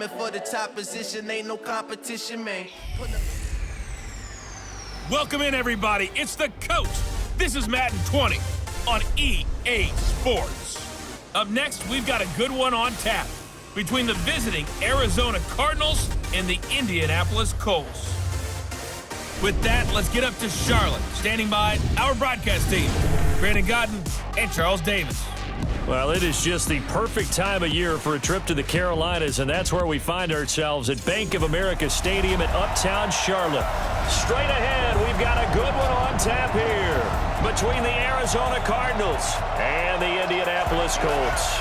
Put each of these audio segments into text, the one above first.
coming for the top position, ain't no competition, man. Welcome in, everybody. It's the Coach. This is Madden 20 on EA Sports. Up next, we've got a good one on tap between the visiting Arizona Cardinals and the Indianapolis Colts. With that, let's get up to Charlotte. Standing by, our broadcast team, Brandon Godden and Charles Davis. Well, it is just the perfect time of year for a trip to the Carolinas, and that's where we find ourselves at Bank of America Stadium in Uptown Charlotte. Straight ahead, we've got a good one on tap here between the Arizona Cardinals and the Indianapolis Colts.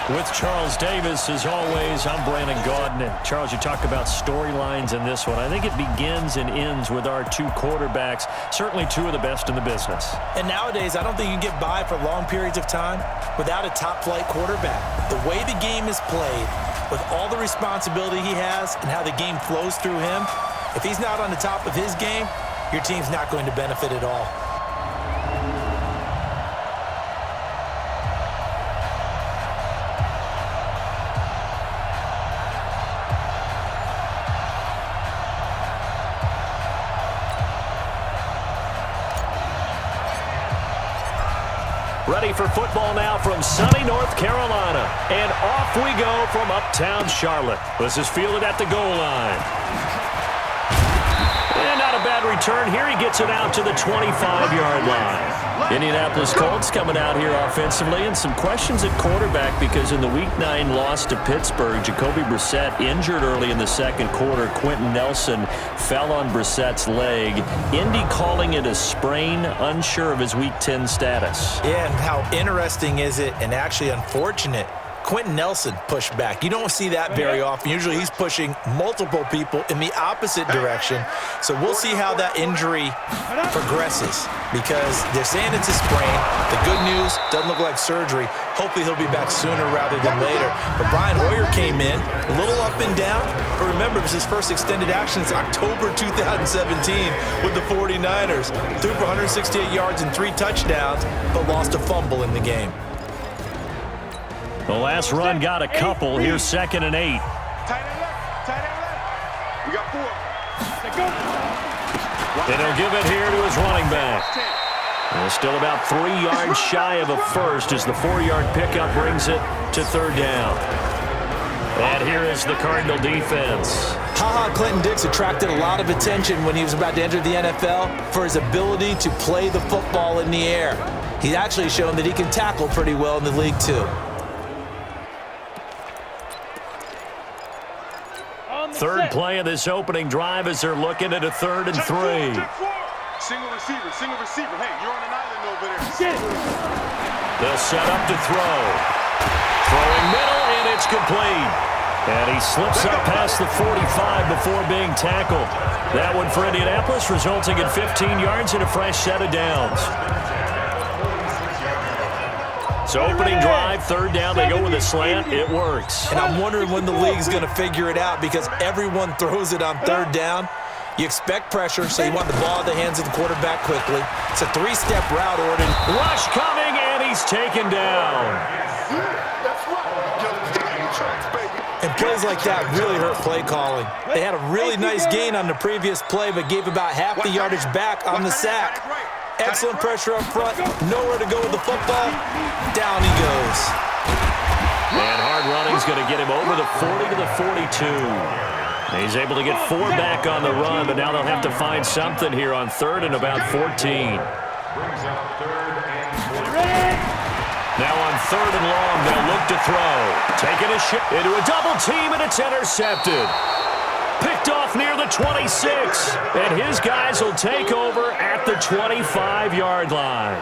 With Charles Davis, as always, I'm Brandon Gaudin. And Charles, you talk about storylines in this one. I think it begins and ends with our two quarterbacks, certainly two of the best in the business. And nowadays, I don't think you can get by for long periods of time without a top-flight quarterback. The way the game is played, with all the responsibility he has and how the game flows through him, if he's not on the top of his game, your team's not going to benefit at all. Ready for football now from sunny North Carolina. And off we go from Uptown Charlotte. This is fielded at the goal line. And not a bad return here. He gets it out to the 25-yard line. Indianapolis Colts coming out here offensively, and some questions at quarterback because in the Week 9 loss to Pittsburgh, Jacoby Brissett injured early in the second quarter. Quentin Nelson fell on Brissett's leg. Indy calling it a sprain, unsure of his Week 10 status. Yeah, and how interesting is it and actually unfortunate, Quentin Nelson pushed back. You don't see that very often. Usually he's pushing multiple people in the opposite direction. So we'll see how that injury progresses because they're saying it's a sprain. The good news, doesn't look like surgery. Hopefully he'll be back sooner rather than later. But Brian Hoyer came in, a little up and down. But remember, it was his first extended action since October 2017 with the 49ers. Threw for 168 yards and 3 touchdowns, but lost a fumble in the game. The last run got a couple. Here's 2nd and 8. Tight end left. We got 4. And he'll give it here to his running back. And still about 3 yards shy of a first as the 4-yard pickup brings it to 3rd down. And here is the Cardinal defense. Clinton Dix attracted a lot of attention when he was about to enter the NFL for his ability to play the football in the air. He's actually shown that he can tackle pretty well in the league, too. Third play of this opening drive as they're looking at a 3rd and 3. Single receiver. Hey, you're on an island over there. They'll set up to throw. Throwing middle, and it's complete. And he slips up past the 45 before being tackled. That one for Indianapolis, resulting in 15 yards and a fresh set of downs. So opening drive, 3rd down, they go with a slant. It works. And I'm wondering when the league's going to figure it out because everyone throws it on 3rd down. You expect pressure, so you want the ball in the hands of the quarterback quickly. It's a 3-step route order. Rush coming, and he's taken down. And plays like that really hurt play calling. They had a really nice gain on the previous play, but gave about half the yardage back on the sack. Excellent pressure up front. Nowhere to go with the football. Down he goes. And hard running's going to get him over the 40 to the 42. He's able to get 4 back on the run, but now they'll have to find something here on 3rd and about 14. Now on 3rd and long, they'll look to throw. Taking a shot into a double team, and it's intercepted. Picked off near the 26, and his guys will take over at the 25-yard line.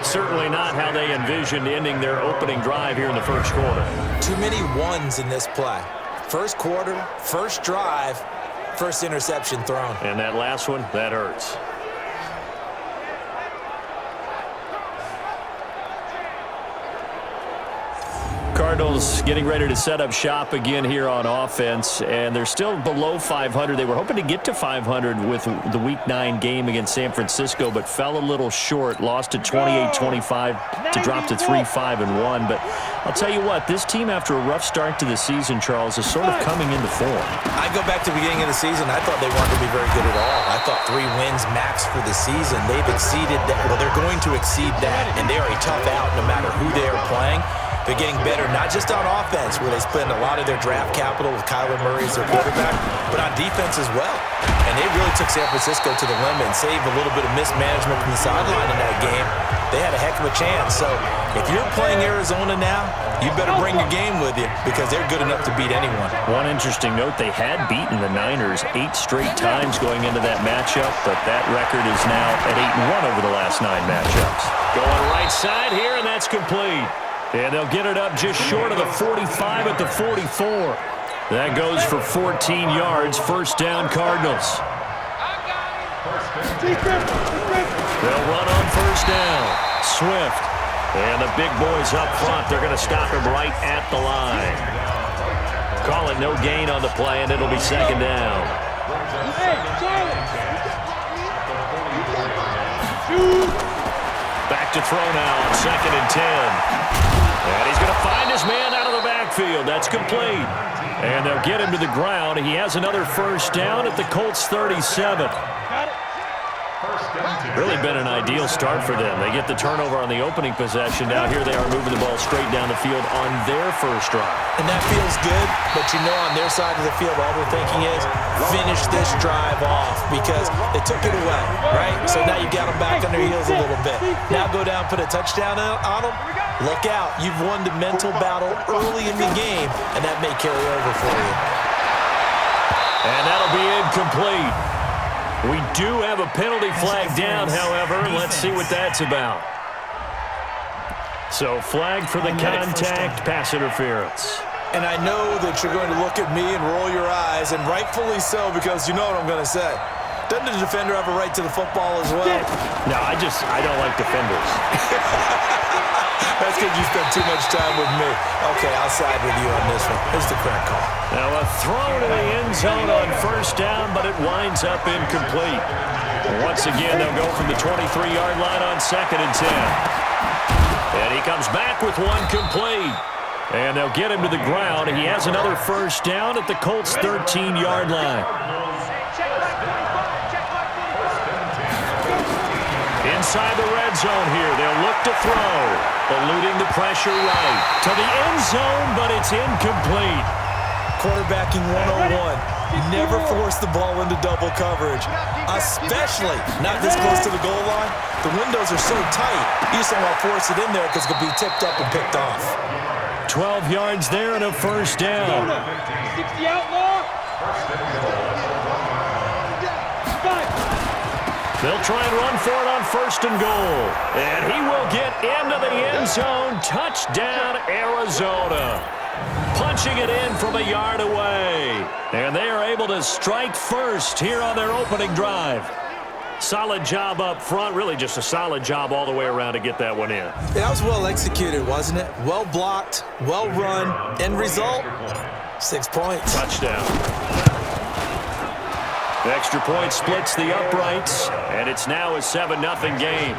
Certainly not how they envisioned ending their opening drive here in the first quarter. Too many ones in this play. First quarter, first drive, first interception thrown. And that last one, that hurts. Cardinals getting ready to set up shop again here on offense, and they're still below 500. They were hoping to get to 500 with the Week 9 game against San Francisco, but fell a little short, lost to 28-25 to drop to 3-5-1. But I'll tell you what, this team, after a rough start to the season, Charles, is sort of coming into form. I go back to the beginning of the season, I thought they weren't going to be very good at all. I thought 3 wins max for the season. They've exceeded that. Well, they're going to exceed that, and they are a tough out no matter who they are playing. They're getting better, not just on offense, where they spend a lot of their draft capital with Kyler Murray as their quarterback, but on defense as well. And they really took San Francisco to the limit and saved a little bit of mismanagement from the sideline in that game. They had a heck of a chance. So if you're playing Arizona now, you better bring your game with you because they're good enough to beat anyone. One interesting note, they had beaten the Niners 8 straight times going into that matchup, but that record is now at 8-1 over the last 9 matchups. Going right side here, and that's complete. And they'll get it up just short of the 45 at the 44. That goes for 14 yards. First down, Cardinals. They'll run on first down. Swift. And the big boys up front. They're going to stop him right at the line. Call it no gain on the play, and it'll be second down. Back to throw now on 2nd and 10. And he's going to find his man out of the backfield. That's complete. And they'll get him to the ground. He has another first down at the Colts 37. Really been an ideal start for them. They get the turnover on the opening possession. Now here they are moving the ball straight down the field on their first drive. And that feels good, but you know on their side of the field all they're thinking is finish this drive off because they took it away, right? So now you got them back on their heels a little bit. Now go down, put a touchdown on them. Look out. You've won the mental battle early in the game, and that may carry over for you. And that'll be incomplete. We do have a penalty flag down, however. Let's see what that's about. So flag for the contact, pass interference. And I know that you're going to look at me and roll your eyes, and rightfully so, because you know what I'm going to say. Doesn't the defender have a right to the football as well? No, I don't like defenders. That's because you spent too much time with me. Okay, I'll side with you on this one. Here's the correct call. Now a throw to the end zone on first down, but it winds up incomplete. Once again, they'll go from the 23-yard line on 2nd and 10. And he comes back with one complete. And they'll get him to the ground. He has another first down at the Colts' 13-yard line. Inside the red zone here, they'll look to throw. Eluding the pressure right. To the end zone, but it's incomplete. Quarterbacking 101. Never force the ball into double coverage, especially not this close to the goal line. The windows are so tight, you just don't want to force it in there because it could be tipped up and picked off. 12 yards there and a first down. 60 outlaw. They'll try and run for it on 1st and goal. And he will get into the end zone. Touchdown, Arizona. Punching it in from a yard away. And they are able to strike first here on their opening drive. Solid job up front. Really just a solid job all the way around to get that one in. That was well executed, wasn't it? Well blocked, well run. End result, 6 points. Touchdown. The extra point splits the uprights, and it's now a 7-0 game.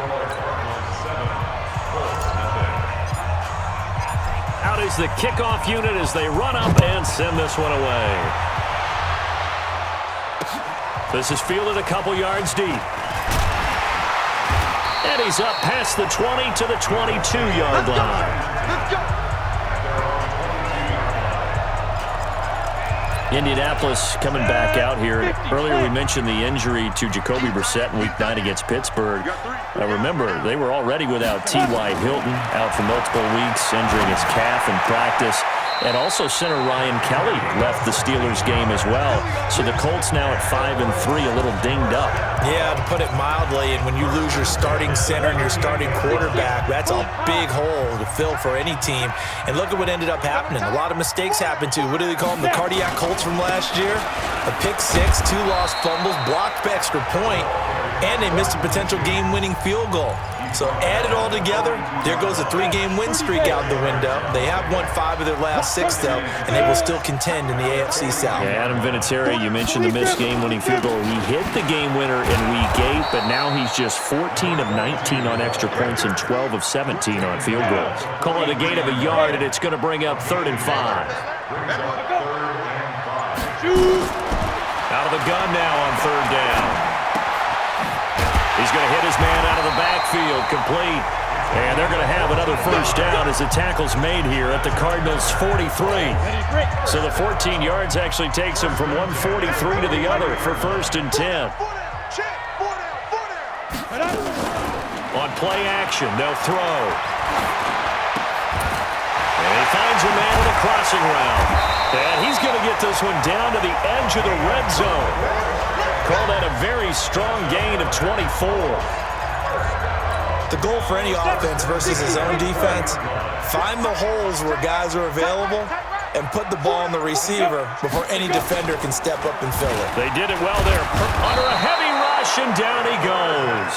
Out is the kickoff unit as they run up and send this one away. This is fielded a couple yards deep. And he's up past the 20 to the 22-yard line. Indianapolis coming back out here. Earlier we mentioned the injury to Jacoby Brissett in Week 9 against Pittsburgh. Remember, they were already without T.Y. Hilton, out for multiple weeks, injuring his calf in practice. And also center Ryan Kelly left the Steelers game as well. So the Colts now at 5-3, a little dinged up. Yeah, to put it mildly, and when you lose your starting center and your starting quarterback, that's a big hole to fill for any team. And look at what ended up happening. A lot of mistakes happened too. What do they call them? The cardiac Colts from last year? A pick six, 2 lost fumbles, blocked extra point, and they missed a potential game-winning field goal. So add it all together, there goes a 3-game win streak out the window. They have won 5 of their last 6, though, and they will still contend in the AFC South. Yeah, Adam Vinatieri, you mentioned the missed game-winning field goal. He hit the game winner in Week 8, but now he's just 14 of 19 on extra points and 12 of 17 on field goals. Call it a gain of a yard, and it's going to bring up 3rd and 5. Out of the gun now on 3rd down. He's going to hit his man out of the backfield, complete. And they're going to have another first down as the tackle's made here at the Cardinals' 43. So the 14 yards actually takes him from 143 to the other for 1st and 10. On play action, they'll throw. And he finds a man with a crossing route. And he's going to get this one down to the edge of the red zone. Call that a very strong gain of 24. The goal for any offense versus his own defense, find the holes where guys are available and put the ball on the receiver before any defender can step up and fill it. They did it well there. Under a heavy rush, and down he goes.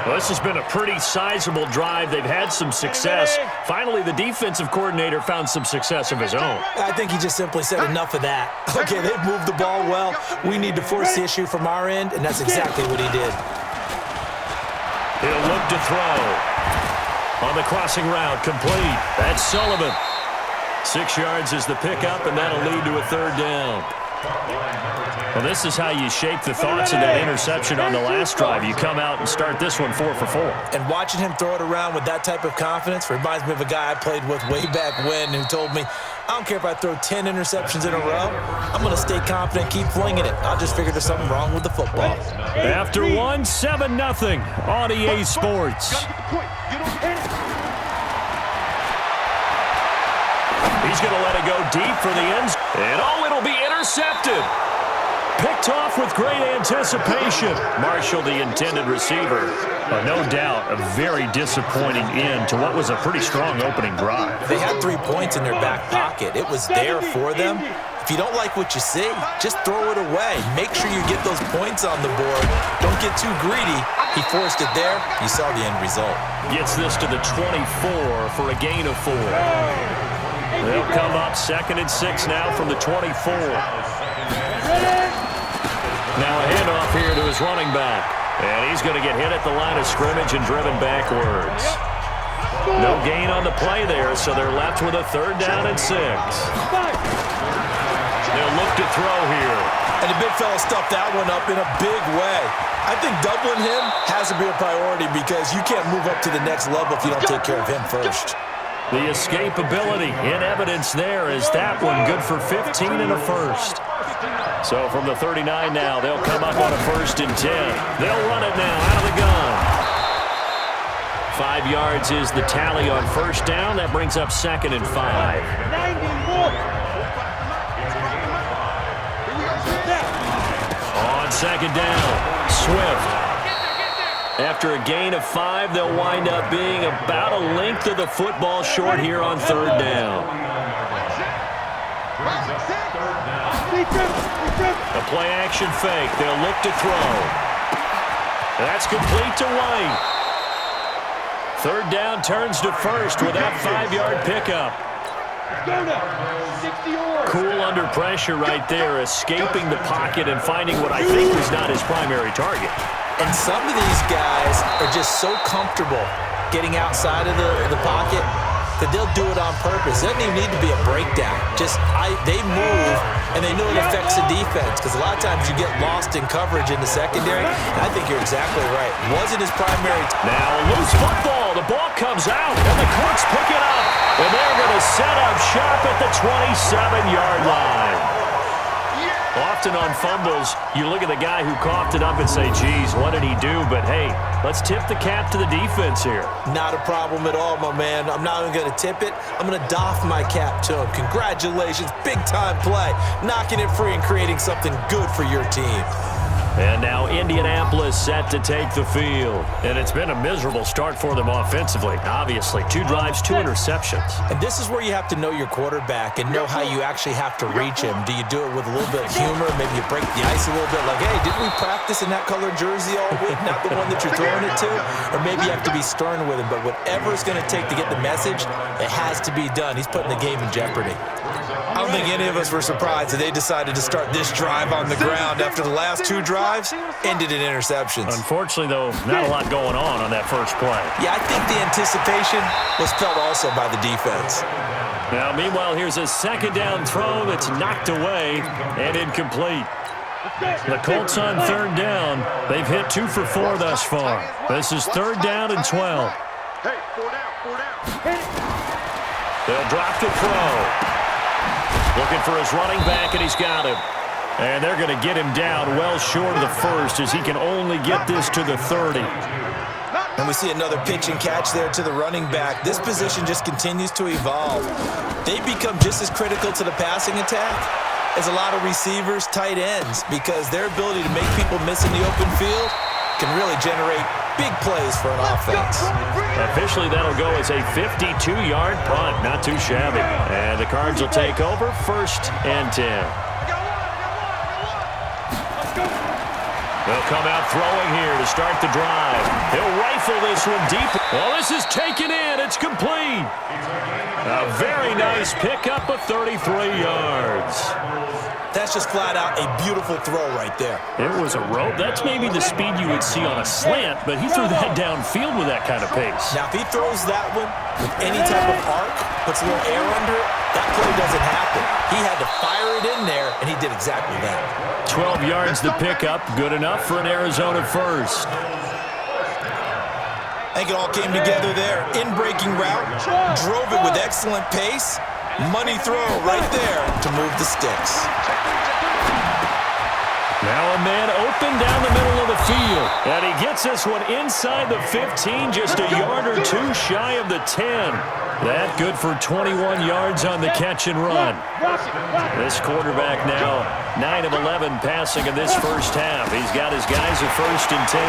Well, this has been a pretty sizable drive. They've had some success. Finally, the defensive coordinator found some success of his own. I think he just simply said enough of that. Okay, they've moved the ball well. We need to force the issue from our end, and that's exactly what he did. He'll look to throw. On the crossing route, complete. That's Sullivan. 6 yards is the pickup, and that'll lead to a 3rd down. Well, this is how you shape the thoughts of that interception on the last drive. You come out and start this one 4 for 4. And watching him throw it around with that type of confidence reminds me of a guy I played with way back when who told me, I don't care if I throw 10 interceptions in a row. I'm going to stay confident, keep flinging it. I just figured there's something wrong with the football. After 1, 7-0 on EA Sports. He's going to let it go deep for the end zone. And it'll be intercepted. Picked off with great anticipation. Marshall, the intended receiver. No doubt, a very disappointing end to what was a pretty strong opening drive. They had 3 points in their back pocket. It was there for them. If you don't like what you see, just throw it away. Make sure you get those points on the board. Don't get too greedy. He forced it there. You saw the end result. Gets this to the 24 for a gain of 4. They'll come up 2nd and 6 now from the 24. Now a handoff here to his running back. And he's going to get hit at the line of scrimmage and driven backwards. No gain on the play there, so they're left with a 3rd down and 6. They'll look to throw here. And the big fella stuffed that one up in a big way. I think doubling him has to be a priority because you can't move up to the next level if you don't take care of him first. The escapability in evidence there is that one good for 15 and a first. So from the 39 now, they'll come up on a 1st and 10. They'll run it now out of the gun. 5 yards is the tally on 1st down. That brings up 2nd and 5. On 2nd down, Swift. After a gain of 5, they'll wind up being about a length of the football short here on 3rd down. A play-action fake. They'll look to throw. That's complete to White. 3rd down turns to 1st with that 5-yard pickup. Cool under pressure right there, escaping the pocket and finding what I think was not his primary target. And some of these guys are just so comfortable getting outside of the pocket that they'll do it on purpose. It doesn't even need to be a breakdown. They move, and they know it affects the defense because a lot of times you get lost in coverage in the secondary. And I think you're exactly right. Wasn't his primary. Now a loose football. The ball comes out, and the Colts pick it up. And they're going to set up shop at the 27-yard line. Often on fumbles, you look at the guy who coughed it up and say, geez, what did he do? But, hey, let's tip the cap to the defense here. Not a problem at all, my man. I'm not even going to tip it. I'm going to doff my cap to him. Congratulations. Big-time play. Knocking it free and creating something good for your team. And now Indianapolis set to take the field. And it's been a miserable start for them offensively. Obviously, 2 drives, 2 interceptions. And this is where you have to know your quarterback and know how you actually have to reach him. Do you do it with a little bit of humor? Maybe you break the ice a little bit like, hey, didn't we practice in that colored jersey all week? Not the one that you're throwing it to? Or maybe you have to be stern with him. But whatever it's going to take to get the message, it has to be done. He's putting the game in jeopardy. I don't think any of us were surprised that they decided to start this drive on the ground after the last 2 drives ended in interceptions. Unfortunately, though, not a lot going on that first play. Yeah, I think the anticipation was felt also by the defense. Now, meanwhile, here's a second down throw that's knocked away and incomplete. The Colts on third down. They've hit 2 for 4 thus far. This is 3rd down and 12. Hey, 4 down. They'll drop to throw. Looking for his running back, and he's got him. And they're going to get him down well short of the first as he can only get this to the 30. And we see another pitch and catch there to the running back. This position just continues to evolve. They become just as critical to the passing attack as a lot of receivers, tight ends, because their ability to make people miss in the open field can really generate big plays for an offense. Officially, that'll go as a 52-yard punt. Not too shabby. And the Cards will take over 1st and 10. They'll come out throwing here to start the drive. He'll rifle this one deep. Well, this is taken in. It's complete. A very nice pickup of 33 yards. That's just flat out a beautiful throw right there. It was a rope. That's maybe the speed you would see on a slant, but he threw that downfield with that kind of pace. Now, if he throws that one with any type of arc, puts a little air under it, that play doesn't happen. He had to fire it in there, and he did exactly that. 12 yards to pick up. Good enough for an Arizona first. I think it all came together there. In-breaking route, drove it with excellent pace. Money throw right there to move the sticks. Now a man open down the middle of the field. And he gets this one inside the 15, just a yard or 2 shy of the 10. That good for 21 yards on the catch and run. This quarterback now 9 of 11 passing in this first half. He's got his guys at 1st and 10.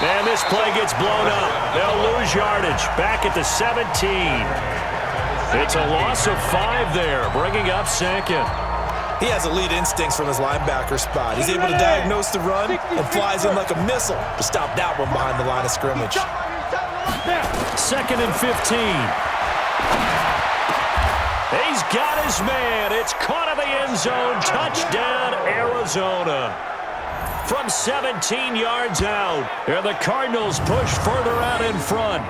Man, this play gets blown up. They'll lose yardage back at the 17. It's a loss of 5 there, bringing up 2nd. He has elite instincts from his linebacker spot. He's able to diagnose the run and flies in like a missile to stop that one behind the line of scrimmage. 2nd and 15. He's got his man. It's caught in the end zone. Touchdown, Arizona. From 17 yards out. And the Cardinals push further out in front.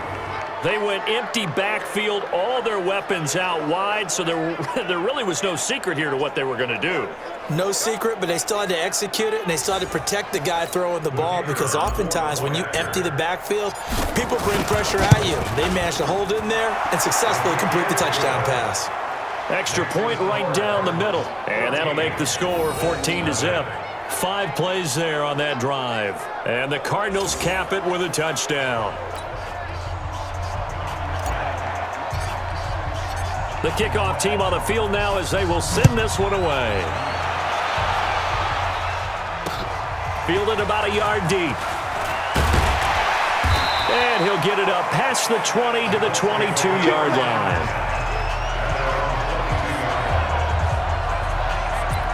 They went empty backfield, all their weapons out wide, so there really was no secret here to what they were going to do. No secret, but they still had to execute it, and they still had to protect the guy throwing the ball, because oftentimes when you empty the backfield, people bring pressure at you. They managed to hold in there and successfully complete the touchdown pass. Extra point right down the middle, and that'll make the score 14-0. 5 plays there on that drive, and the Cardinals cap it with a touchdown. The kickoff team on the field now as they will send this one away. Fielded about a yard deep. And he'll get it up past the 20 to the 22-yard line.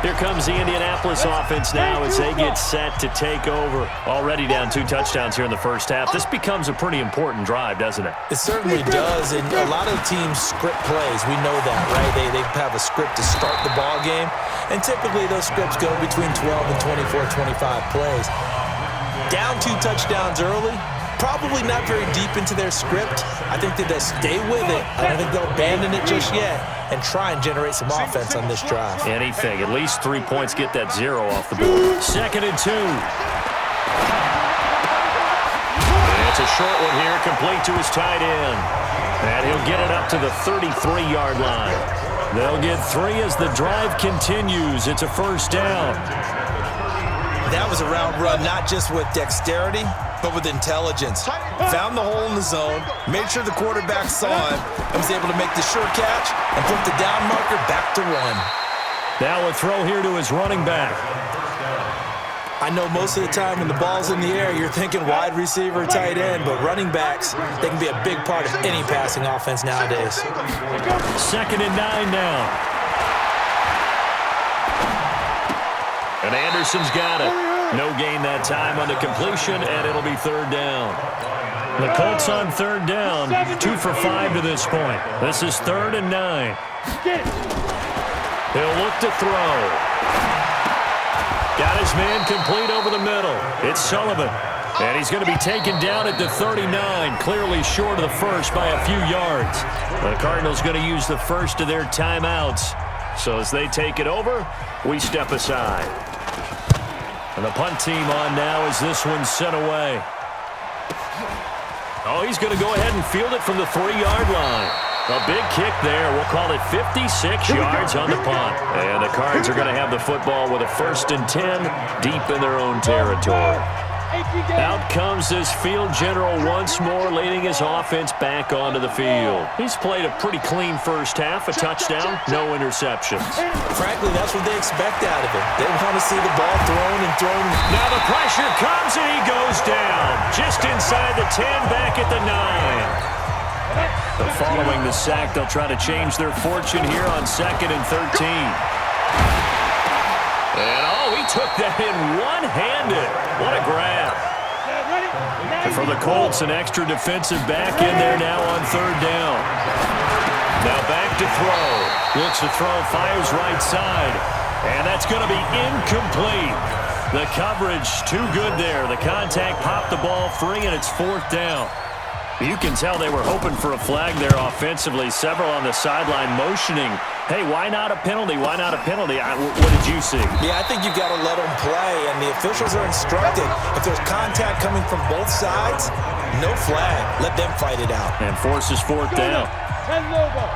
Here comes the Indianapolis offense now as they get set to take over. Already down 2 touchdowns here in the first half. This becomes a pretty important drive, doesn't it? It certainly does, and a lot of teams script plays. We know that, right? They have a script to start the ball game, and typically those scripts go between 12 and 24, 25 plays. Down 2 touchdowns early, probably not very deep into their script. I think that they'll stay with it. I don't think they'll abandon it just yet and try and generate some offense on this drive. Anything. At least 3 points get that 0 off the board. 2nd and 2. And it's a short one here, complete to his tight end. And he'll get it up to the 33-yard line. They'll get 3 as the drive continues. It's a 1st down. That was a route run, not just with dexterity, but with intelligence. Found the hole in the zone, made sure the quarterback saw him, and was able to make the sure catch and put the down marker back to 1. Now a throw here to his running back. I know most of the time when the ball's in the air, you're thinking wide receiver, tight end, but running backs, they can be a big part of any passing offense nowadays. 2nd and 9 now. And Anderson's got it. No gain that time on the completion, and it'll be 3rd down. The Colts on 3rd down, 2 for 5 to this point. This is 3rd and 9. He'll look to throw. Got his man complete over the middle. It's Sullivan. And he's going to be taken down at the 39, clearly short of the first by a few yards. The Cardinals going to use the first of their timeouts. So as they take it over, we step aside. And the punt team on now as this one's sent away. Oh, he's going to go ahead and field it from the 3-yard line. A big kick there. We'll call it 56 yards on the punt. And the Cards are going to have the football with a 1st and 10 deep in their own territory. Out comes this field general once more, leading his offense back onto the field. He's played a pretty clean first half, a touchdown, no interceptions. Frankly, that's what they expect out of him. They want to see the ball thrown and thrown. Now the pressure comes and he goes down. Just inside the 10, back at the 9. But following the sack, they'll try to change their fortune here on 2nd and 13. And he took that in one-handed. What a grab. And for the Colts, an extra defensive back in there now on 3rd down. Now back to throw. Looks to throw, fires right side. And that's going to be incomplete. The coverage too good there. The contact popped the ball free, and it's 4th down. You can tell they were hoping for a flag there offensively. Several on the sideline motioning, hey, why not a penalty? Why not a penalty? What did you see? Yeah, I think you've got to let them play, and the officials are instructed. If there's contact coming from both sides, no flag. Let them fight it out. And forces 4th down. 10 logo.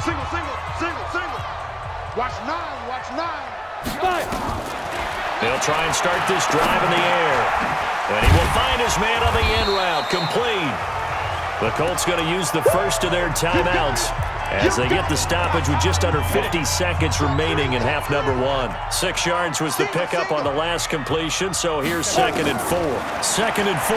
Single, single, single, single. Watch 9, watch 9. 5. They'll try and start this drive in the air. And he will find his man on the end route, complete. The Colts going to use the first of their timeouts as they get the stoppage with just under 50 seconds remaining in half number 1. 6 yards was the pickup on the last completion, so here's 2nd and 4. 2nd and 4.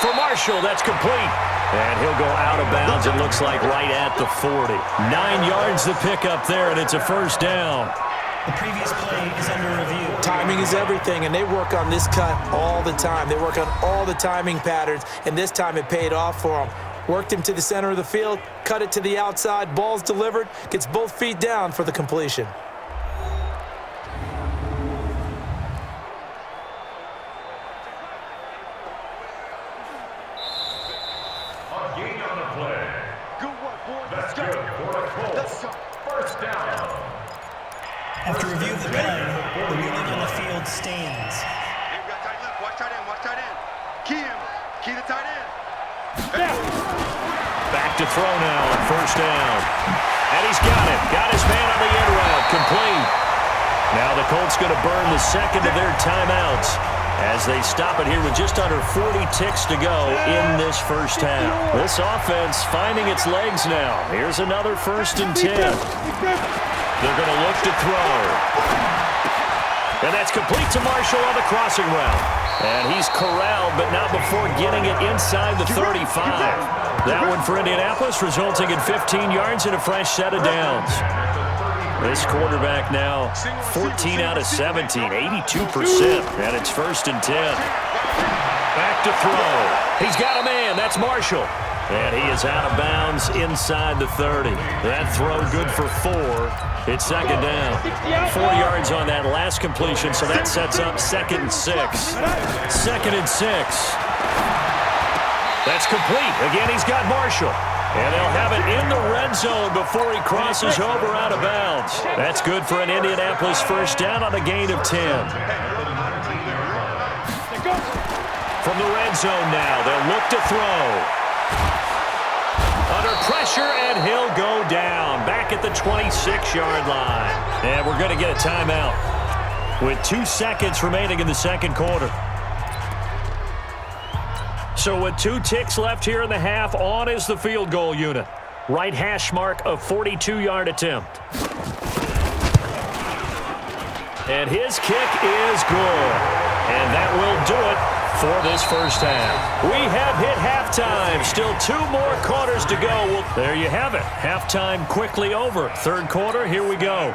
For Marshall, that's complete. And he'll go out of bounds, it looks like, right at the 40. 9 yards the pickup there, and it's a 1st down. The previous play is under review. Timing is everything, and they work on this cut all the time. They work on all the timing patterns, and this time it paid off for them. Worked him to the center of the field, cut it to the outside, ball's delivered, gets both feet down for the completion. After review of the play, the ruling on the field stands. Hey, we got tight left. Watch tight end. Watch tight end. Key him. Key the tight end. Back to throw now on 1st down. And he's got it. Got his man on the end route. Complete. Now the Colts going to burn the 2nd of their timeouts as they stop it here with just under 40 ticks to go in this first half. This offense finding its legs now. Here's another 1st and 10. They're going to look to throw. And that's complete to Marshall on the crossing route. And he's corralled, but not before getting it inside the 35. That one for Indianapolis, resulting in 15 yards and a fresh set of downs. This quarterback now 14 out of 17, 82%. And it's 1st and 10. Back to throw. He's got a man. That's Marshall. And he is out of bounds inside the 30. That throw good for 4. It's 2nd down. 4 yards on that last completion, so that sets up 2nd and 6. 2nd and 6. That's complete. Again, he's got Marshall. And they'll have it in the red zone before he crosses over out of bounds. That's good for an Indianapolis 1st down on a gain of 10. From the red zone now, they'll look to throw. Under pressure, and he'll go down. Back at the 26-yard line. And we're going to get a timeout with 2 seconds remaining in the 2nd quarter. So with 2 ticks left here in the half, on is the field goal unit. Right hash mark of 42-yard attempt. And his kick is good. And that will do it for this first half. We have hit halftime. Still 2 more quarters to go. Well, there you have it. Halftime quickly over. Third quarter, here we go.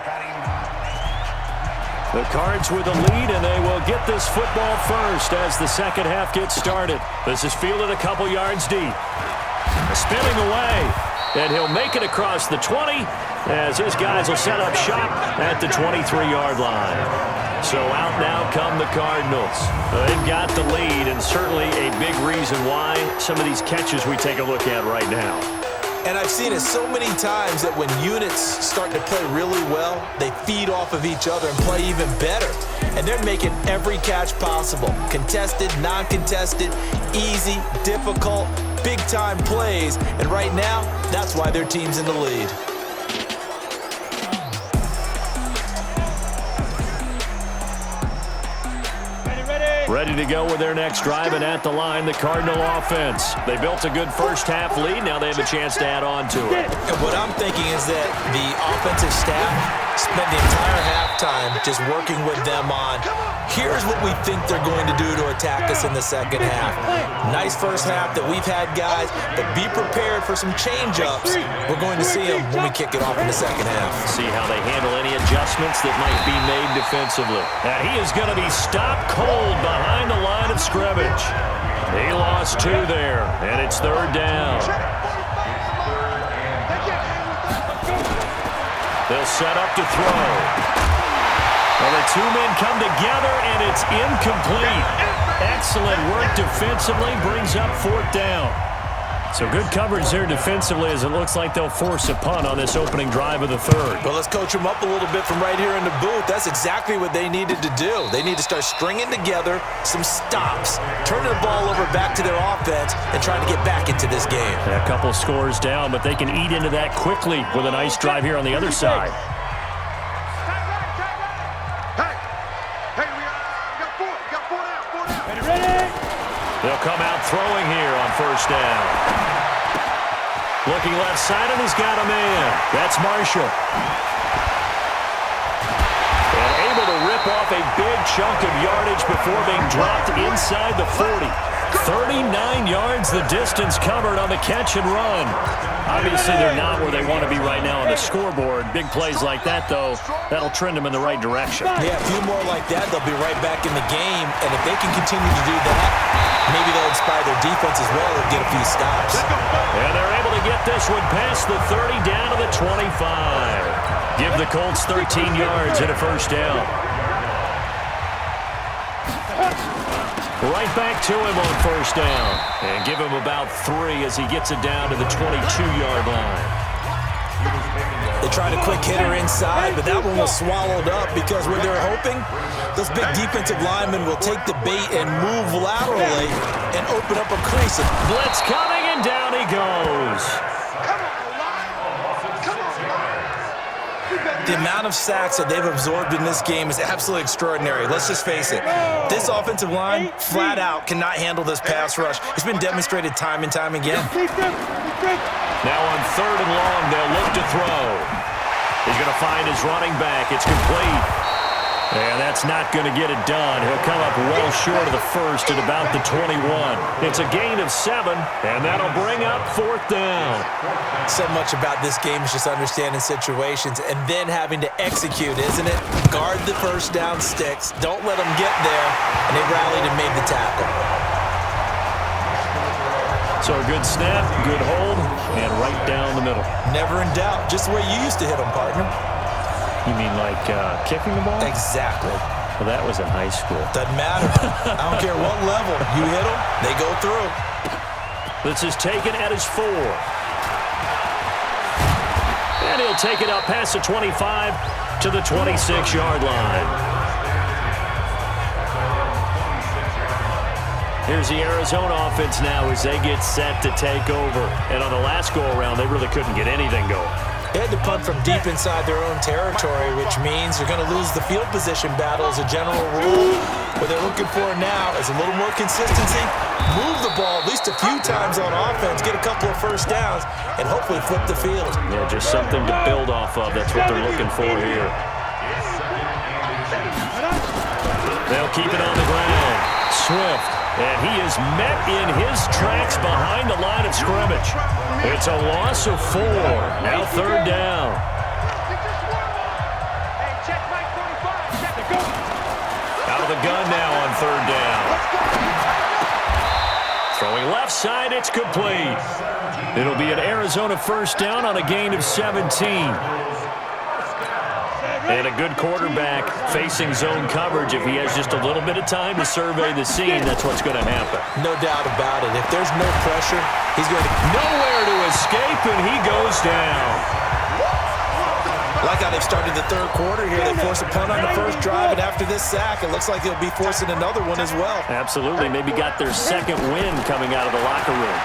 The Cards with the lead, and they will get this football first as the second half gets started. This is fielded a couple yards deep. Spinning away, and he'll make it across the 20 as his guys will set up shop at the 23-yard line. So out now come the Cardinals. They've got the lead, and certainly a big reason why some of these catches we take a look at right now. And I've seen it so many times that when units start to play really well, they feed off of each other and play even better. And they're making every catch possible. Contested, non-contested, easy, difficult, big-time plays. And right now, that's why their team's in the lead. Ready to go with their next drive, and at the line, the Cardinal offense. They built a good first-half lead. Now they have a chance to add on to it. And what I'm thinking is that the offensive staff spent the entire halftime just working with them on, here's what we think they're going to do to attack us in the second half. Nice first half that we've had, guys, but be prepared for some change-ups. We're going to see them when we kick it off in the second half. See how they handle any adjustments that might be made defensively. And he is going to be stopped cold behind the line of scrimmage. He lost 2 there, and it's third down. They'll set up to throw. Well, the 2 men come together, and it's incomplete. Excellent work defensively, brings up 4th down. So good coverage there defensively as it looks like they'll force a punt on this opening drive of the third. Well, let's coach them up a little bit from right here in the booth. That's exactly what they needed to do. They need to start stringing together some stops, turning the ball over back to their offense, and trying to get back into this game. And a couple scores down, but they can eat into that quickly with a nice drive here on the other side. They'll come out throwing here on first down. Looking left side, and he's got a man. That's Marshall. And able to rip off a big chunk of yardage before being dropped inside the 40. 39 yards the distance covered on the catch and run. Obviously, they're not where they want to be right now on the scoreboard. Big plays like that, though, that'll trend them in the right direction. Yeah, a few more like that, they'll be right back in the game. And if they can continue to do that, maybe they'll inspire their defense as well and get a few stops. And they're able to get this one past the 30 down to the 25. Give the Colts 13 yards and a first down. Right back to him on first down. And give him about 3 as he gets it down to the 22-yard line. They tried a quick hitter inside, but that one was swallowed up because what they're hoping, those big defensive linemen will take the bait and move laterally and open up a crease. Blitz coming, and down he goes. The amount of sacks that they've absorbed in this game is absolutely extraordinary. Let's just face it. This offensive line, flat out, cannot handle this pass rush. It's been demonstrated time and time again. Now on 3rd and long, they'll look to throw. He's going to find his running back. It's complete. And that's not going to get it done. He'll come up well short of the first at about the 21. It's a gain of 7, and that'll bring up 4th down. So much about this game is just understanding situations and then having to execute, isn't it? Guard the first down sticks. Don't let them get there. And they rallied and made the tackle. So a good snap, good hold, and right down the middle. Never in doubt. Just the way you used to hit them, partner. You mean like kicking the ball? Exactly. Well, that was in high school. Doesn't matter. I don't care what level. You hit them, they go through. This is taken at his 4. And he'll take it up past the 25 to the 26-yard line. Here's the Arizona offense now as they get set to take over. And on the last go-around, they really couldn't get anything going. They had to punt from deep inside their own territory, which means they're going to lose the field position battle as a general rule. What they're looking for now is a little more consistency, move the ball at least a few times on offense, get a couple of first downs, and hopefully flip the field. Yeah, just something to build off of. That's what they're looking for here. They'll keep it on the ground. Swift. And he is met in his tracks behind the line of scrimmage. It's a loss of 4. Now 3rd down. Out of the gun now on 3rd down. Throwing left side, it's complete. It'll be an Arizona 1st down on a gain of 17. And a good quarterback facing zone coverage. If he has just a little bit of time to survey the scene, that's what's going to happen. No doubt about it. If there's no pressure, he's going to... Nowhere to escape, and he goes down. Like how they've started the 3rd quarter here. They force a punt on the 1st drive, and after this sack, it looks like they'll be forcing another one as well. Absolutely. Maybe got their 2nd win coming out of the locker room.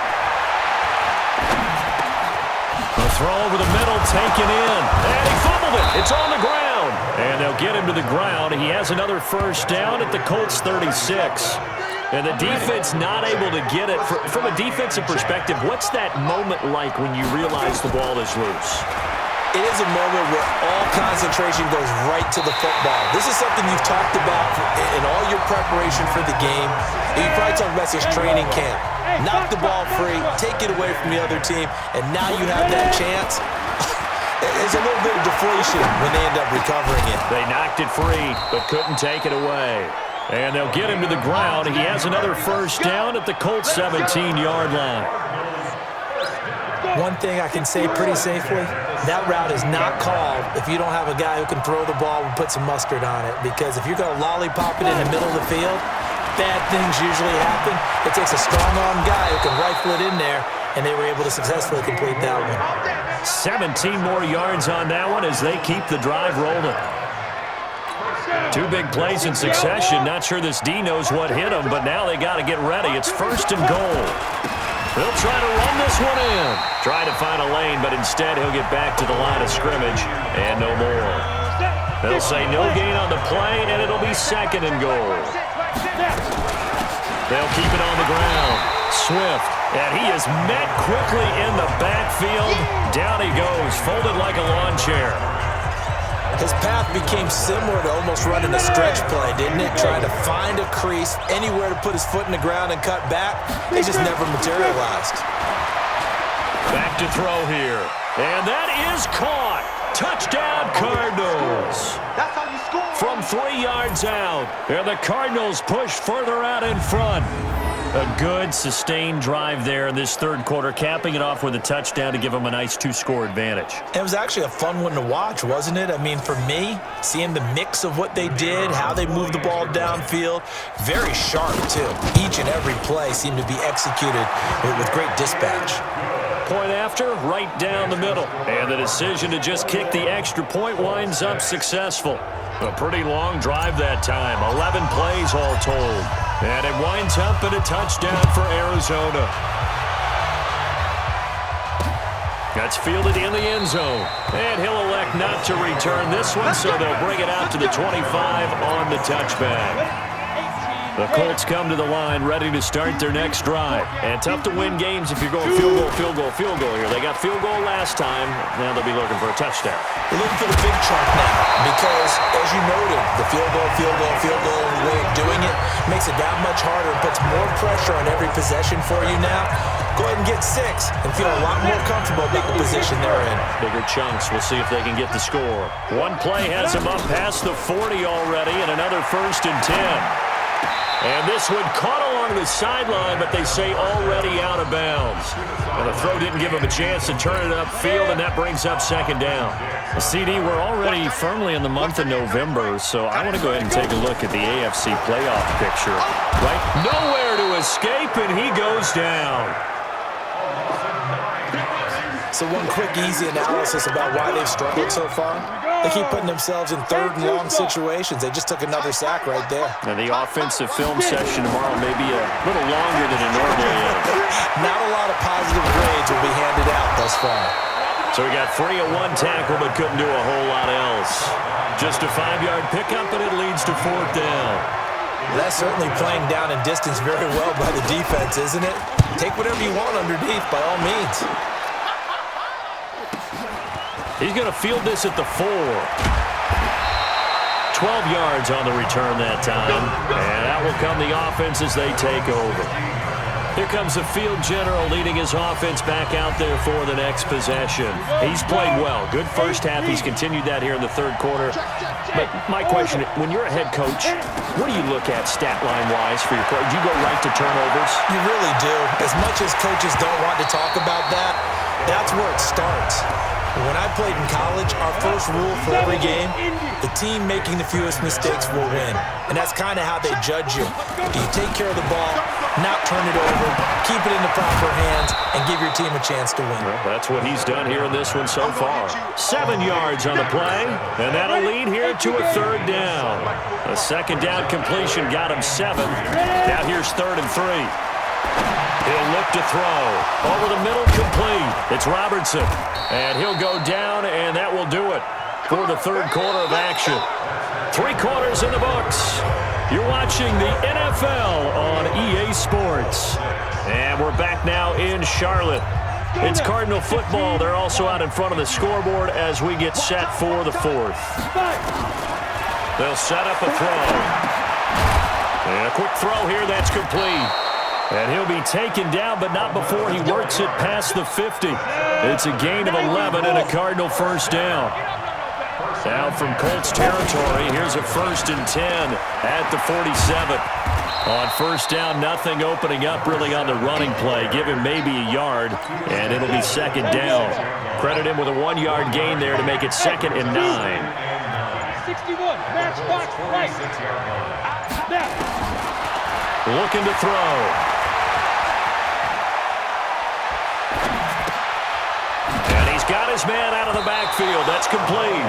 The throw over the middle, taken in. And he fumbled it. It's on the ground. And they'll get him to the ground. He has another 1st down at the Colts 36. And the defense not able to get it. From a defensive perspective, what's that moment like when you realize the ball is loose? It is a moment where all concentration goes right to the football. This is something you've talked about in all your preparation for the game. You probably talked about this training camp. Knock the ball free, take it away from the other team, and now you have that chance. There's a little bit of deflation when they end up recovering it. They knocked it free, but couldn't take it away. And they'll get him to the ground. He has another 1st down at the Colts 17-yard line. One thing I can say pretty safely, that route is not called if you don't have a guy who can throw the ball and put some mustard on it. Because if you're going to lollipop it in the middle of the field, bad things usually happen. It takes a strong-arm guy who can rifle it in there, and they were able to successfully complete that one. 17 more yards on that one as they keep the drive rolling. 2 big plays in succession. Not sure this D knows what hit him, but now they got to get ready. It's 1st and goal. They'll try to run this one in. Try to find a lane, but instead he'll get back to the line of scrimmage and no more. They'll say no gain on the play, and it'll be 2nd and goal. They'll keep it on the ground. Swift, and he is met quickly in the backfield. Down he goes, folded like a lawn chair. His path became similar to almost running a stretch play, didn't it? Trying to find a crease, anywhere to put his foot in the ground and cut back. It just never materialized. Back to throw here. And that is caught. Touchdown, Cardinals. That's how you score. From 3 yards out. And the Cardinals push further out in front. A good, sustained drive there in this 3rd quarter, capping it off with a touchdown to give them a nice 2-score advantage. It was actually a fun one to watch, wasn't it? I mean, for me, seeing the mix of what they did, how they moved the ball downfield, very sharp, too. Each and every play seemed to be executed with great dispatch. Point after, right down the middle. And the decision to just kick the extra point winds up successful. A pretty long drive that time, 11 plays all told. And it winds up in a touchdown for Arizona. That's fielded in the end zone. And he'll elect not to return this one, so they'll bring it out to the 25 on the touchback. The Colts come to the line ready to start their next drive. And tough to win games if you're going field goal, field goal, field goal here. They got field goal last time. Now they'll be looking for a touchdown. We're looking for the big chunk now because, as you noted, the field goal, and the way of doing it makes it that much harder and puts more pressure on every possession for you now. Go ahead and get 6 and feel a lot more comfortable about the position they're in. Bigger chunks. We'll see if they can get the score. One play has them up past the 40 already, and another 1st and 10. And this one caught along the sideline, but they say already out of bounds. And the throw didn't give him a chance to turn it upfield, and that brings up 2nd down. CD, we're already firmly in the month of November, so I want to go ahead and take a look at the AFC playoff picture. Right? Nowhere to escape, and he goes down. So one quick, easy analysis about why they've struggled so far. They keep putting themselves in 3rd and long situations. They just took another sack right there. And the offensive film session tomorrow may be a little longer than it normally is. Not a lot of positive grades will be handed out thus far. So we got free of 1 tackle, but couldn't do a whole lot else. Just a 5-yard pickup, and it leads to 4th down. That's certainly playing down in distance very well by the defense, isn't it? Take whatever you want underneath, by all means. He's going to field this at the 4. 12 yards on the return that time. And out will come the offense as they take over. Here comes the field general leading his offense back out there for the next possession. He's played well. Good first half. He's continued that here in the third quarter. But my question, when you're a head coach, what do you look at stat line-wise for your play? Do you go right to turnovers? You really do. As much as coaches don't want to talk about that, that's where it starts. When I played in college, our first rule for every game, the team making the fewest mistakes will win. And that's kind of how they judge you. Do you take care of the ball, not turn it over, keep it in the proper hands, and give your team a chance to win? Well, that's what he's done here in this one so far. 7 yards on the play, and that'll lead here to a third down. A second down completion got him 7. Now here's 3rd and 3. He'll look to throw. Over the middle, complete. It's Robertson. And he'll go down, and that will do it for the third quarter of action. 3 quarters in the books. You're watching the NFL on EA Sports. And we're back now in Charlotte. It's Cardinal football. They're also out in front of the scoreboard as we get set for the 4th. They'll set up a throw. And a quick throw here, that's complete. And he'll be taken down, but not before he works it past the 50. It's a gain of 11 and a Cardinal first down. Now from Colts territory, here's a 1st and 10 at the 47. On first down, nothing opening up really on the running play. Give him maybe a yard, and it'll be 2nd down. Credit him with a 1-yard gain there to make it 2nd and 9. 61, match box, right. Looking to throw. Got his man out of the backfield. That's complete.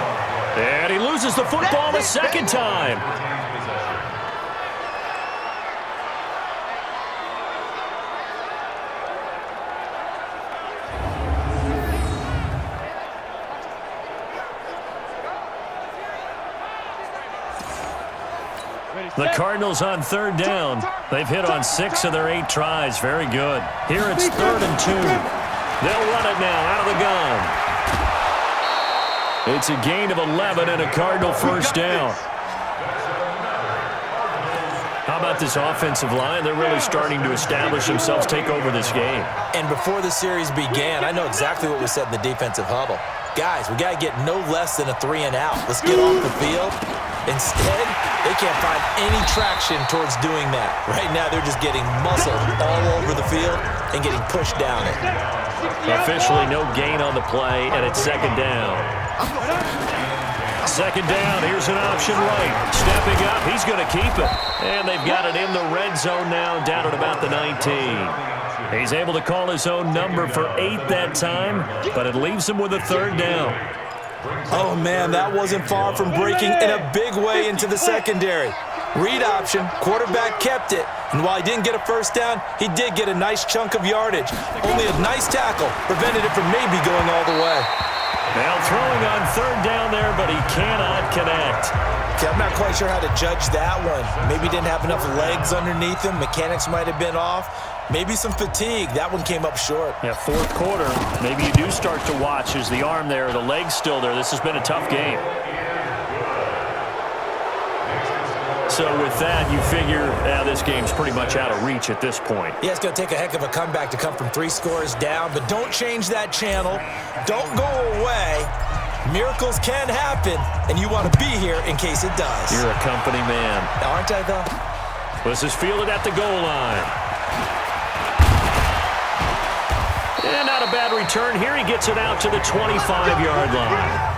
And he loses the football the 2nd time. The Cardinals on 3rd down. They've hit on 6 of their 8 tries. Very good. Here it's 3rd and 2. They'll run it now out of the gun. It's a gain of 11 and a Cardinal first down. How about this offensive line? They're really starting to establish themselves, take over this game. And before the series began, I know exactly what was said in the defensive huddle. Guys, we got to get no less than a 3 and out. Let's get off the field. Instead, they can't find any traction towards doing that. Right now, they're just getting muscled all over the field and getting pushed down it. Officially no gain on the play, and it's 2nd down. 2nd down, here's an option right. Stepping up, he's going to keep it. And they've got it in the red zone now, down at about the 19. He's able to call his own number for 8 that time, but it leaves him with a 3rd down. Oh, man, that wasn't far from breaking in a big way into the secondary. Read option, quarterback kept it, and while he didn't get a first down, he did get a nice chunk of yardage. Only a nice tackle prevented it from maybe going all the way. Now throwing on 3rd down there, but he cannot connect. Okay, I'm not quite sure how to judge that one. Maybe he didn't have enough legs underneath him. Mechanics might have been off. Maybe some fatigue. That one came up short. Yeah, 4th quarter, maybe you do start to watch as the arm there, the leg's still there. This has been a tough game. So with that, you figure this game's pretty much out of reach at this point. Yeah, it's going to take a heck of a comeback to come from 3 scores down, but don't change that channel. Don't go away. Miracles can happen, and you want to be here in case it does. You're a company man. Aren't I, though? This is fielded at the goal line. And not a bad return. Here he gets it out to the 25-yard line.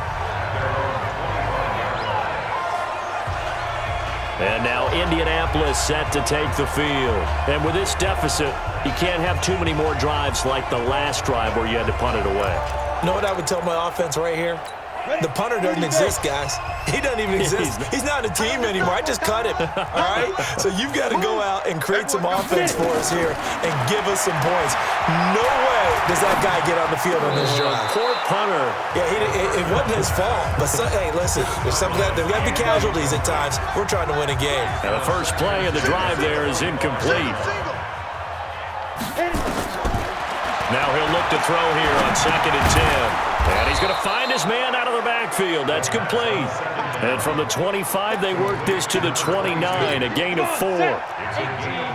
And now Indianapolis set to take the field. And with this deficit, you can't have too many more drives like the last drive where you had to punt it away. You know what I would tell my offense right here? The punter doesn't exist, guys. He doesn't even exist. He's not a team anymore. I just cut him, all right? So you've got to go out and create some offense for us here and give us some points. No way does that guy get on the field on this drive. Poor punter. Yeah, it wasn't his fault. But, hey, listen, there's got to be casualties at times. We're trying to win a game. And the first play of the drive there is incomplete. Now he'll look to throw here on 2nd and 10. And he's going to find his man out of the backfield. That's complete. And from the 25, they work this to the 29, a gain of 4.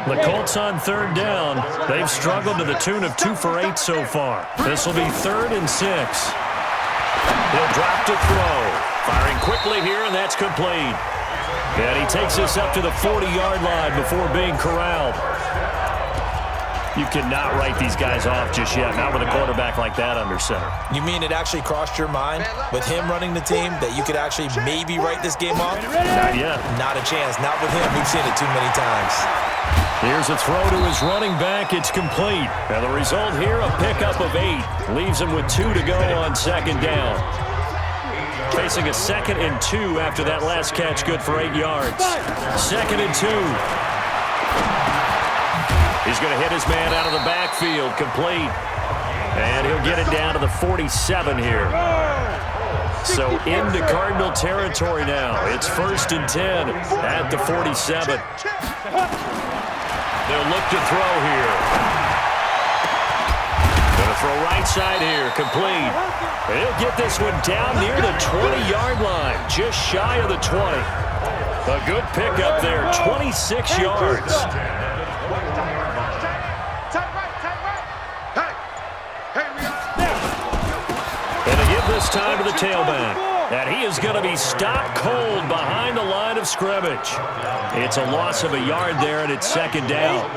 The Colts on third down. They've struggled to the tune of 2 for 8 so far. This will be 3rd and 6. He'll drop to throw. Firing quickly here, and that's complete. And he takes this up to the 40-yard line before being corralled. You cannot write these guys off just yet, not with a quarterback like that under center. You mean it actually crossed your mind with him running the team that you could actually maybe write this game off? Not yet. Not a chance. Not with him. We've seen it too many times. Here's a throw to his running back. It's complete. And the result here, a pickup of 8. Leaves him with 2 to go on second down. Facing a 2nd and 2 after that last catch, good for 8 yards. 2nd and 2. He's going to hit his man out of the backfield, complete. And he'll get it down to the 47 here. So into Cardinal territory now. It's 1st and 10 at the 47. They'll look to throw here. Going to throw right side here, complete. He'll get this one down near the 20-yard line, just shy of the 20. A good pickup there, 26 yards. And to give this time to the tailback. And he is going to be stopped cold behind the line of scrimmage. It's a loss of a yard there, and it's 2nd down.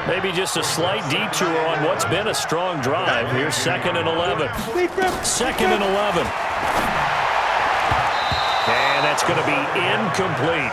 Maybe just a slight detour on what's been a strong drive. Here's 2nd and 11. 2nd and 11. And that's going to be incomplete.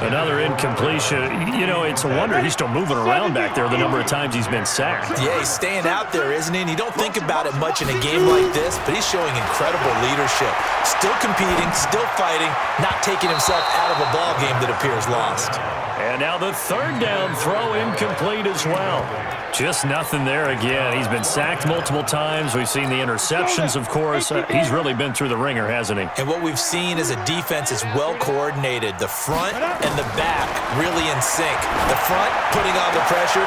Another incompletion. You know, it's a wonder he's still moving around back there the number of times he's been sacked. Yeah, he's staying out there, isn't he? And you don't think about it much in a game like this, but he's showing incredible leadership. Still competing, still fighting, not taking himself out of a ball game that appears lost. And now the 3rd down throw incomplete as well. Just nothing there again. He's been sacked multiple times. We've seen the interceptions, of course. He's really been through the ringer, hasn't he? And what we've seen is a defense is well coordinated. The front and the back really in sync. The front putting on the pressure.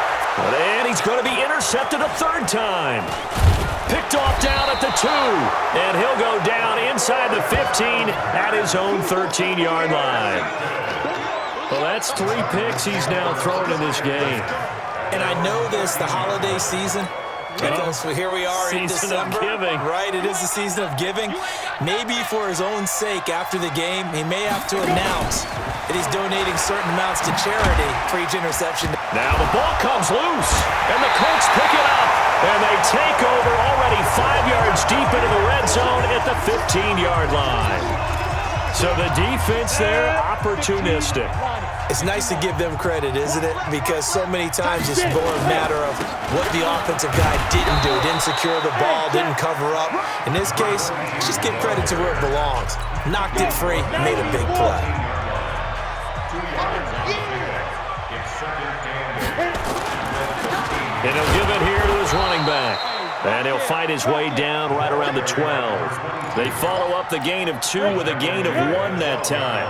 And he's going to be intercepted a 3rd time. Picked off down at the 2. And he'll go down inside the 15 at his own 13-yard line. Well, that's 3 picks he's now thrown in this game. And I know this, the holiday season, because here we are in December. Season of giving. Right, it is the season of giving. Maybe for his own sake after the game, he may have to announce that he's donating certain amounts to charity for each interception. Now the ball comes loose, and the Colts pick it up. And they take over already 5 yards deep into the red zone at the 15-yard line. So the defense there, opportunistic. It's nice to give them credit, isn't it? Because so many times it's more a matter of what the offensive guy didn't do. Didn't secure the ball, didn't cover up. In this case, just give credit to where it belongs. Knocked it free, made a big play. And he'll give it here to his running back. And he'll fight his way down right around the 12. They follow up the gain of 2 with a gain of 1 that time.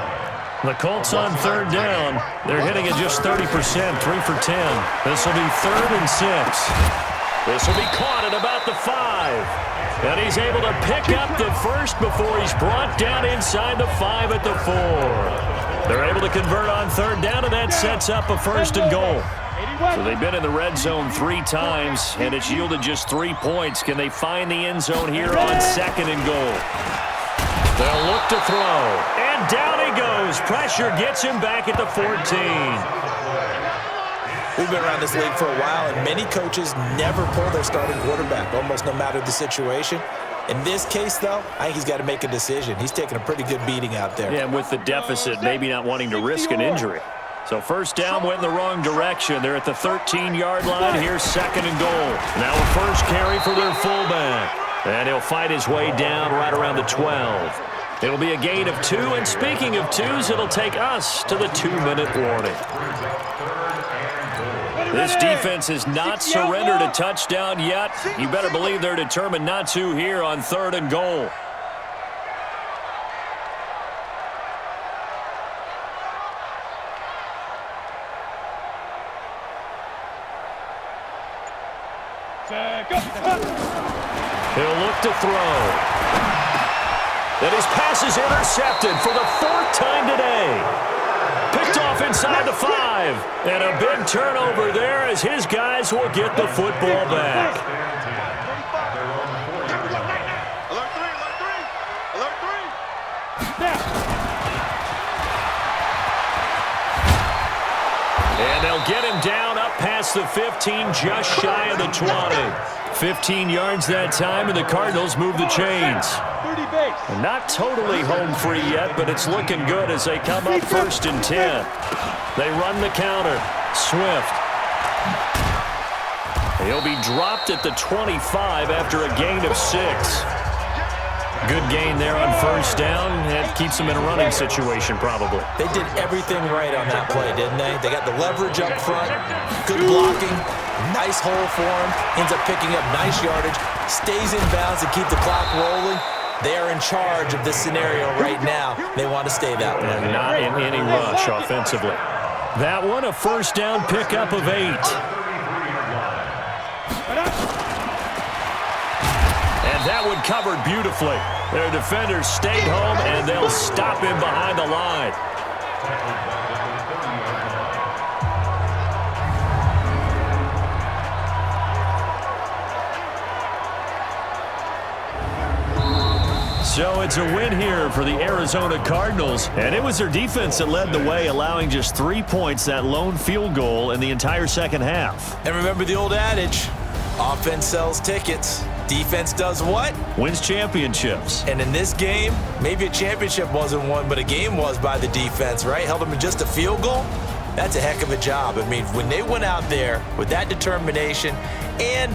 The Colts on 3rd down. They're hitting at just 30%, 3 for 10. This will be 3rd and 6. This will be caught at about the 5. And he's able to pick up the first before he's brought down inside the 5 at the 4. They're able to convert on 3rd down, and that sets up a 1st and goal. So they've been in the red zone 3 times, and it's yielded just 3 points. Can they find the end zone here on 2nd and goal? They'll look to throw, and down he goes. Pressure gets him back at the 14. We've been around this league for a while, and many coaches never pull their starting quarterback, almost no matter the situation. In this case, though, I think he's got to make a decision. He's taking a pretty good beating out there. Yeah, and with the deficit, maybe not wanting to risk an injury. So 1st down went in the wrong direction. They're at the 13-yard line. Here's 2nd and goal. Now a first carry for their fullback. And he'll fight his way down right around the 12. It'll be a gain of 2. And speaking of 2s, it'll take us to the 2-minute warning. This defense has not surrendered a touchdown yet. You better believe they're determined not to here on 3rd and goal. He'll look to throw. And his pass is intercepted for the 4th time today. Picked off inside the 5. And a big turnover there as his guys will get the football back. Alert 3, alert 3. Alert 3. And they'll get him down up past the 15, just shy of the 20. 15 yards that time, and the Cardinals move the chains. 30 base. And not totally home free yet, but it's looking good as they come up 1st and 10. They run the counter. Swift. He'll be dropped at the 25 after a gain of 6. Good gain there on 1st down. It keeps them in a running situation, probably. They did everything right on that play, didn't they? They got the leverage up front, good blocking, nice hole for him, ends up picking up nice yardage, stays in bounds to keep the clock rolling. They are in charge of this scenario right now. They want to stay that way. And not in any rush offensively. That one, a 1st down pickup of 8. And that one covered beautifully. Their defenders stayed home, and they'll stop him behind the line. So it's a win here for the Arizona Cardinals, and it was their defense that led the way, allowing just 3 points, that lone field goal in the entire second half. And remember the old adage, offense sells tickets. Defense does what? Wins championships. And in this game, maybe a championship wasn't won, but a game was by the defense, right? Held them to just a field goal. That's a heck of a job. I mean, when they went out there with that determination and